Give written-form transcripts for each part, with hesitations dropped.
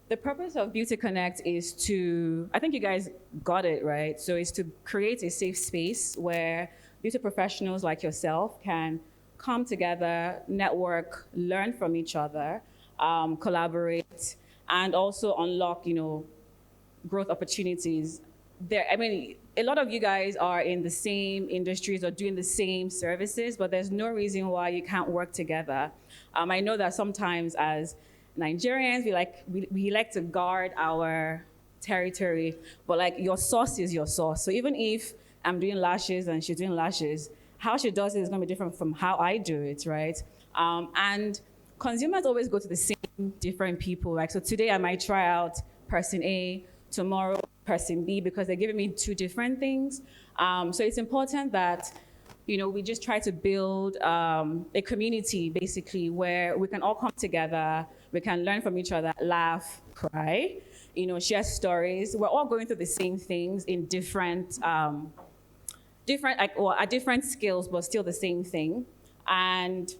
The purpose of Beauty Connect is to, I think you guys got it, right? So it's to create a safe space where beauty professionals like yourself can come together, network, learn from each other, collaborate, and also unlock, growth opportunities. A lot of you guys are in the same industries or doing the same services, but there's no reason why you can't work together. I know that sometimes as Nigerians, we like to guard our territory, but like your sauce is your sauce. So even if I'm doing lashes and she's doing lashes, how she does it is going to be different from how I do it, right? And consumers always go to the same different people. Like, so today I might try out person A, tomorrow person B, because they're giving me two different things. So it's important that we just try to build a community, basically, where we can all come together, we can learn from each other, laugh, cry, share stories. We're all going through the same things in different at different skills, but still the same thing. And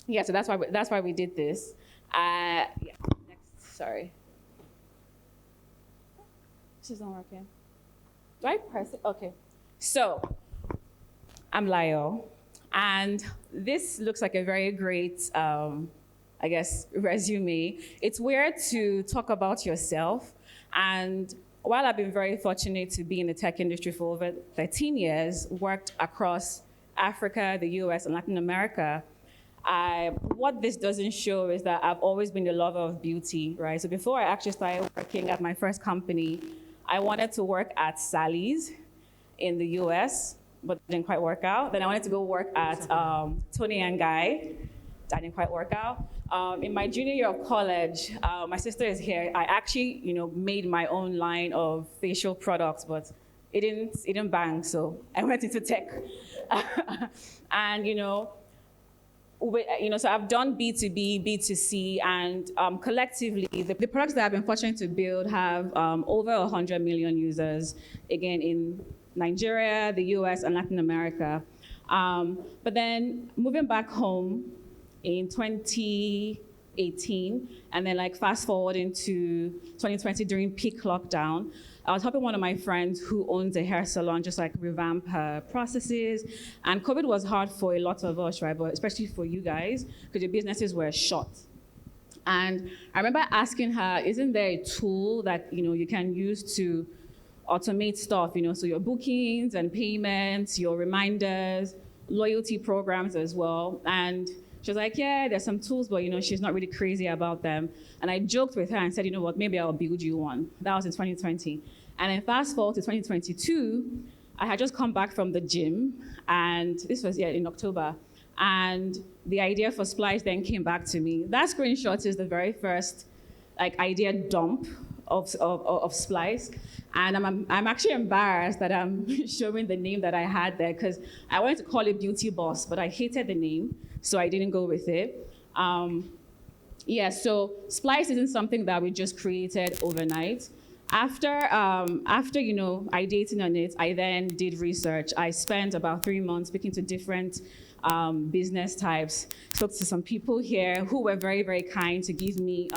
yeah, so that's why we did this. Yeah, next, sorry. This isn't working. Do I press it? Okay. So, I'm Layo, and this looks like a very great, resume. It's weird to talk about yourself, and while I've been very fortunate to be in the tech industry for over 13 years, worked across Africa, the US, and Latin America, what this doesn't show is that I've always been a lover of beauty, right? So before I actually started working at my first company, I wanted to work at Sally's in the US, but it didn't quite work out. Then I wanted to go work at Tony and Guy. That didn't quite work out. In my junior year of college, my sister is here. I actually, made my own line of facial products, but it didn't bang. So I went into tech, and so I've done B2B, B2C, and collectively, the products that I've been fortunate to build have over 100 million users, again, in Nigeria, the US, and Latin America. But then moving back home in 2018, and then fast forward into 2020 during peak lockdown, I was helping one of my friends who owns a hair salon just revamp her processes. And COVID was hard for a lot of us, right? But especially for you guys, because your businesses were shut. And I remember asking her, isn't there a tool that you can use to automate stuff, so your bookings and payments, your reminders, loyalty programs as well. And she was like, yeah, there's some tools, but she's not really crazy about them. And I joked with her and said, maybe I'll build you one. That was in 2020. And then fast forward to 2022, I had just come back from the gym, and this was in October. And the idea for Splice then came back to me. That screenshot is the very first idea dump of Splice. And I'm actually embarrassed that I'm showing the name that I had there, because I wanted to call it Beauty Boss, but I hated the name, so I didn't go with it. So Splice isn't something that we just created overnight. After ideating on it, I then did research. I spent about 3 months speaking to different business types. Spoke to some people here who were very, very kind to give me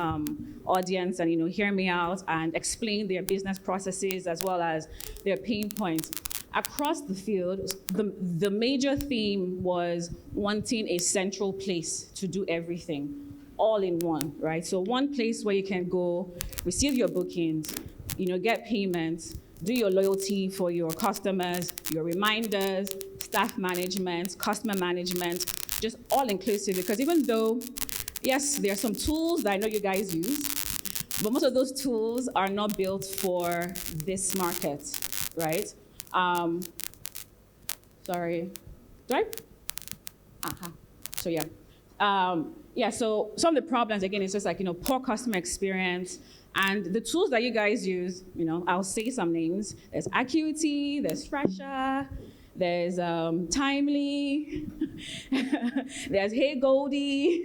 audience and hear me out and explain their business processes as well as their pain points. Across the field, the major theme was wanting a central place to do everything, all in one, right? So one place where you can go, receive your bookings, get payments, do your loyalty for your customers, your reminders, staff management, customer management, just all inclusive. Because even though, yes, there are some tools that I know you guys use, but most of those tools are not built for this market, right? Sorry, do I? So yeah. So some of the problems, again, is just poor customer experience. And the tools that you guys use, I'll say some names. There's Acuity, there's Fresher, there's Timely, there's Hey Goldie,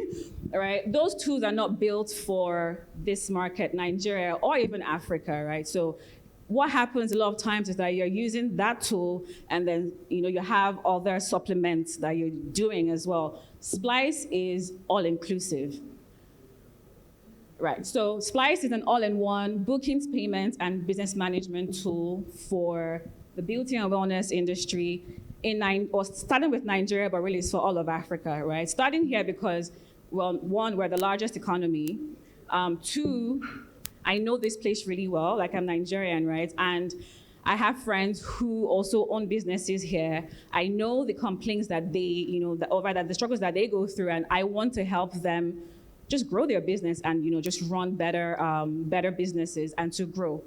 right? Those tools are not built for this market, Nigeria, or even Africa, right? So what happens a lot of times is that you're using that tool, and then you have other supplements that you're doing as well. Splice is all inclusive, Right, so Splice is an all-in-one bookings, payments, and business management tool for the beauty and wellness industry starting with Nigeria, but really it's for all of Africa, right? Starting here because, well, one, we're the largest economy. Two, I know this place really well, like I'm Nigerian, right? And I have friends who also own businesses here. I know the complaints that they, the struggles that they go through, and I want to help them just grow their business and, just run better businesses and to grow.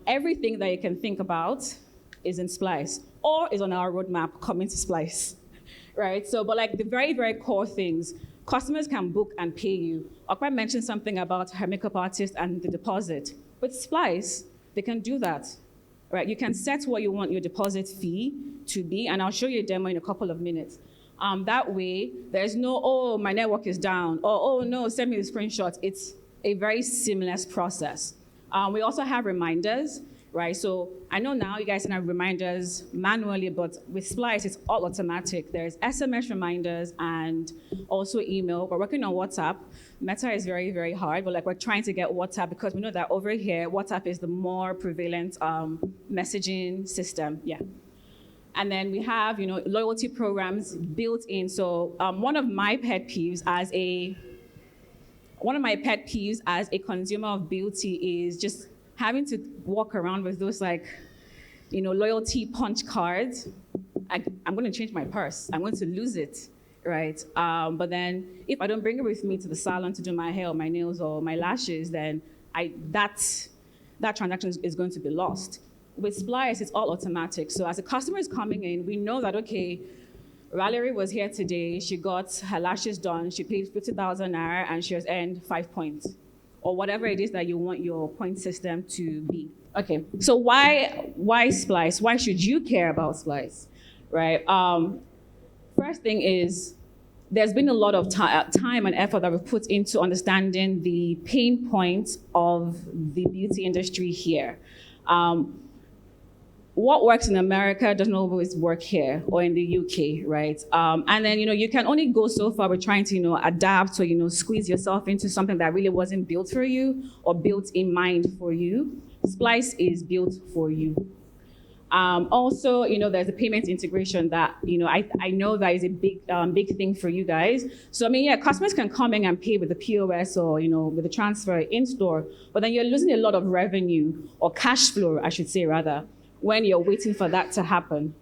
Everything that you can think about is in Splice or is on our roadmap coming to Splice, right? So, but like the very, very core things, customers can book and pay you. Okpa mentioned something about her makeup artist and the deposit. With Splice, they can do that, right? You can set what you want your deposit fee to be, and I'll show you a demo in a couple of minutes. That way, there's no, oh, my network is down, or oh no, send me the screenshot. It's a very seamless process. We also have reminders, right? So I know now you guys send out reminders manually, but with Splice, it's all automatic. There's SMS reminders and also email. We're working on WhatsApp. Meta is very, very hard, but like we're trying to get WhatsApp because we know that over here, WhatsApp is the more prevalent messaging system, yeah. And then we have, loyalty programs built in. So one of my pet peeves as a consumer of beauty is just having to walk around with those loyalty punch cards. I'm going to change my purse. I'm going to lose it, right? But then if I don't bring it with me to the salon to do my hair or my nails or my lashes, then that transaction is going to be lost. With Splice, it's all automatic. So as a customer is coming in, we know that, okay, Valerie was here today, she got her lashes done, she paid 50,000 naira, and she has earned 5 points, or whatever it is that you want your point system to be. Okay, so why Splice? Why should you care about Splice, right? First thing is, there's been a lot of time and effort that we've put into understanding the pain points of the beauty industry here. What works in America doesn't always work here or in the UK, right? And then, you can only go so far with trying to, adapt or, squeeze yourself into something that really wasn't built for you or built in mind for you. Splice is built for you. Also, there's a payment integration that, I know that is a big thing for you guys. So, customers can come in and pay with the POS or, with the transfer in store, but then you're losing a lot of revenue or cash flow, I should say, rather, when you're waiting for that to happen,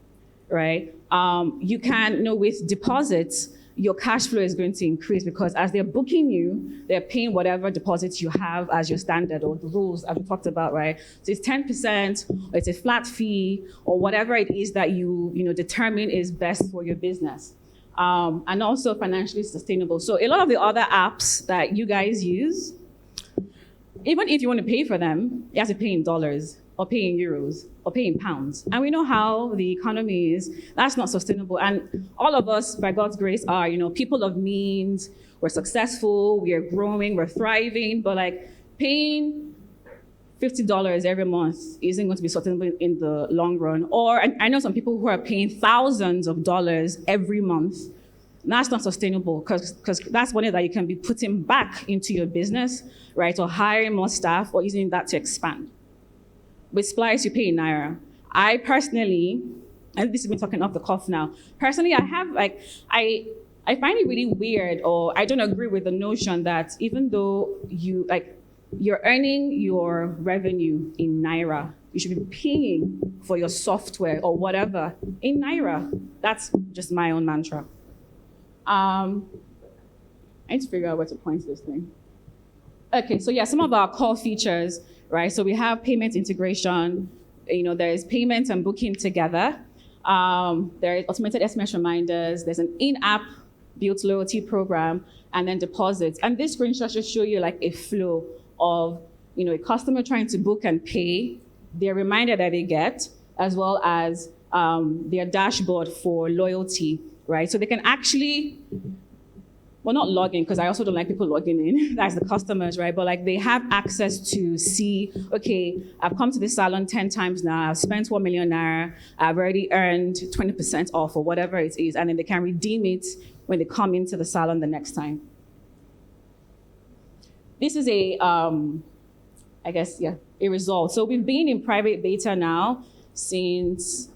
right? You can, with deposits, your cash flow is going to increase because as they're booking you, they're paying whatever deposits you have as your standard or the rules as we talked about, right? So it's 10%, or it's a flat fee, or whatever it is that you determine is best for your business. And also financially sustainable. So a lot of the other apps that you guys use, even if you want to pay for them, you have to pay in dollars, or pay in euros, or pay in pounds. And we know how the economy is. That's not sustainable. And all of us, by God's grace, are people of means. We're successful, we are growing, we're thriving, but paying $50 every month isn't going to be sustainable in the long run. Or I know some people who are paying thousands of dollars every month. That's not sustainable because that's money that you can be putting back into your business, right? Or hiring more staff or using that to expand. With Splice, you pay in Naira. I personally, and this is me talking off the cuff now, personally, I have I find it really weird, or I don't agree with the notion that even though you're earning your revenue in Naira, you should be paying for your software or whatever in Naira. That's just my own mantra. I need to figure out where to point this thing. Okay, so some of our core features, right? So we have payment integration. There is payment and booking together. There is automated SMS reminders. There's an in-app built loyalty program, and then deposits. And this screenshot should show you a flow of a customer trying to book and pay, their reminder that they get, as well as their dashboard for loyalty, right? So they can actually, not log in, because I also don't like people logging in. That's the customers, right? But they have access to see, okay, I've come to this salon 10 times now, I've spent 1 million naira, I've already earned 20% off or whatever it is, and then they can redeem it when they come into the salon the next time. this is a, I guess, yeah, a result. So we've been in private beta now since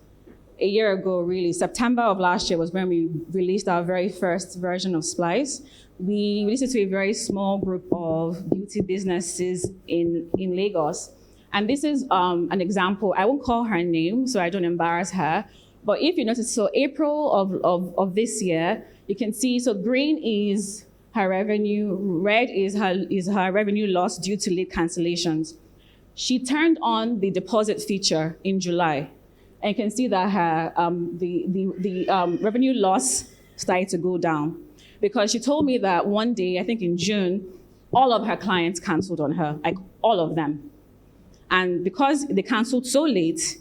a year ago, really. September of last year was when we released our very first version of Splice. We released it to a very small group of beauty businesses in Lagos. And this is an example. I won't call her name so I don't embarrass her. But if you notice, so April of this year, you can see, so green is her revenue, red is her revenue loss due to late cancellations. She turned on the deposit feature in July. And you can see that her revenue loss started to go down. Because she told me that one day, I think in June, all of her clients canceled on her, like all of them. And because they canceled so late,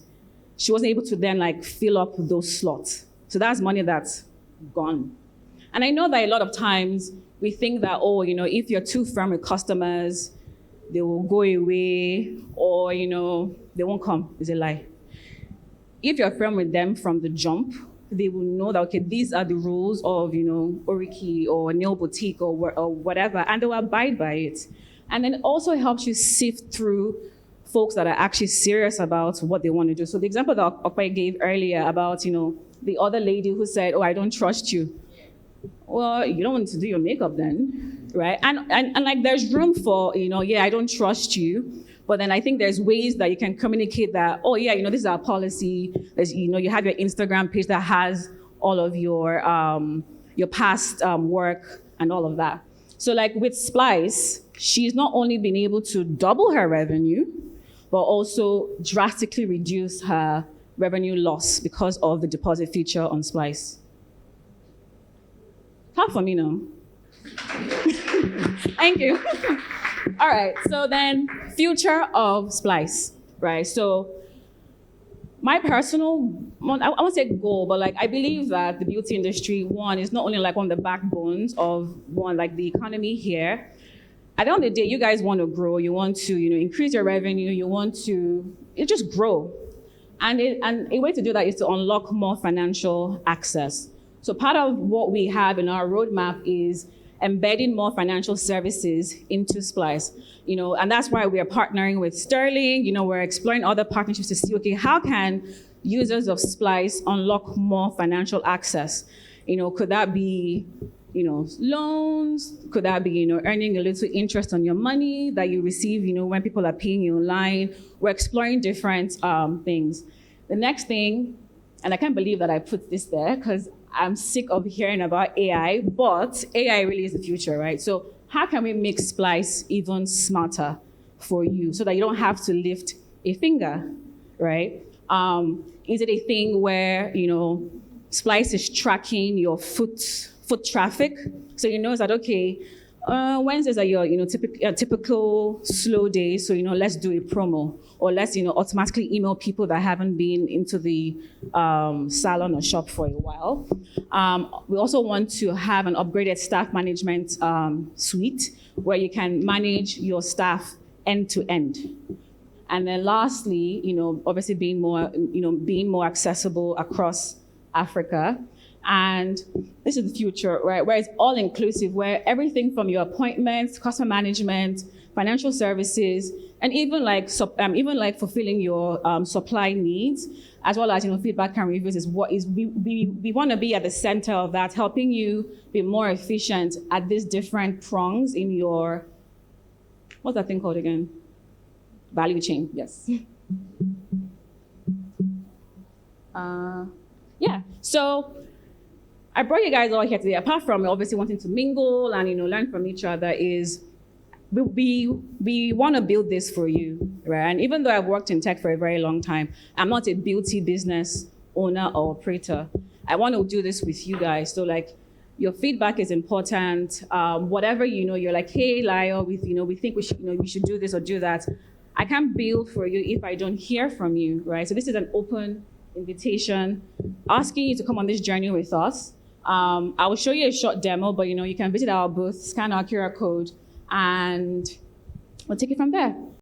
she wasn't able to then like fill up those slots. So that's money that's gone. And I know that a lot of times we think that, oh, you know, if you're too firm with customers, they will go away or, you know, they won't come. It's a lie. If you're firm with them from the jump, they will know that, okay, these are the rules of, you know, Oriki or Nail Boutique or whatever, and they will abide by it. And then it also helps you sift through folks that are actually serious about what they want to do. So the example that Okwe gave earlier about, you know, the other lady who said, oh, I don't trust you. Well, you don't want to do your makeup then, right? And like there's room for, you know, yeah, I don't trust you. But then I think there's ways that you can communicate that, oh yeah, you know, this is our policy. There's, you know, you have your Instagram page that has all of your past work and all of that. So like with Splice, she's not only been able to double her revenue, but also drastically reduce her revenue loss because of the deposit feature on Splice. Clap for me now. Thank you. All right, so then future of Splice, right? So my personal, I won't say goal, but like I believe that the beauty industry, one, is not only like one of the backbones of one, like the economy here. At the end of the day, you guys want to grow, you want to, you know, increase your revenue, you want to just grow. And a way to do that is to unlock more financial access. So part of what we have in our roadmap is embedding more financial services into Splice, you know, and that's why we are partnering with Sterling. You know, we're exploring other partnerships to see, okay, how can users of Splice unlock more financial access? You know, could that be, you know, loans? Could that be, you know, earning a little interest on your money that you receive, you know, when people are paying you online? We're exploring different things. The next thing, and I can't believe that I put this there because I'm sick of hearing about AI, but AI really is the future, right? So how can we make Splice even smarter for you so that you don't have to lift a finger, right? Is it a thing where, you know, Splice is tracking your foot traffic? So you know that, okay, Wednesdays are your, you know, typical slow days, so, you know, let's do a promo, or let's, you know, automatically email people that haven't been into the salon or shop for a while. We also want to have an upgraded staff management suite where you can manage your staff end to end. And then lastly, you know, obviously being more accessible across Africa. And this is the future, right? Where it's all inclusive, where everything from your appointments, customer management, financial services, and even like fulfilling your supply needs, as well as, you know, feedback and reviews is what is we want to be at the center of that, helping you be more efficient at these different prongs in your, what's that thing called again? Value chain. Yes. Yeah. So I brought you guys all here today. Apart from obviously wanting to mingle and, you know, learn from each other, is we want to build this for you, right? And even though I've worked in tech for a very long time, I'm not a beauty business owner or operator. I want to do this with you guys. So like, your feedback is important. Whatever, you know, you're like, hey, Layo, we think we should do this or do that. I can't build for you if I don't hear from you, right? So this is an open invitation, asking you to come on this journey with us. I will show you a short demo, but, you know, you can visit our booth, scan our QR code, and we'll take it from there.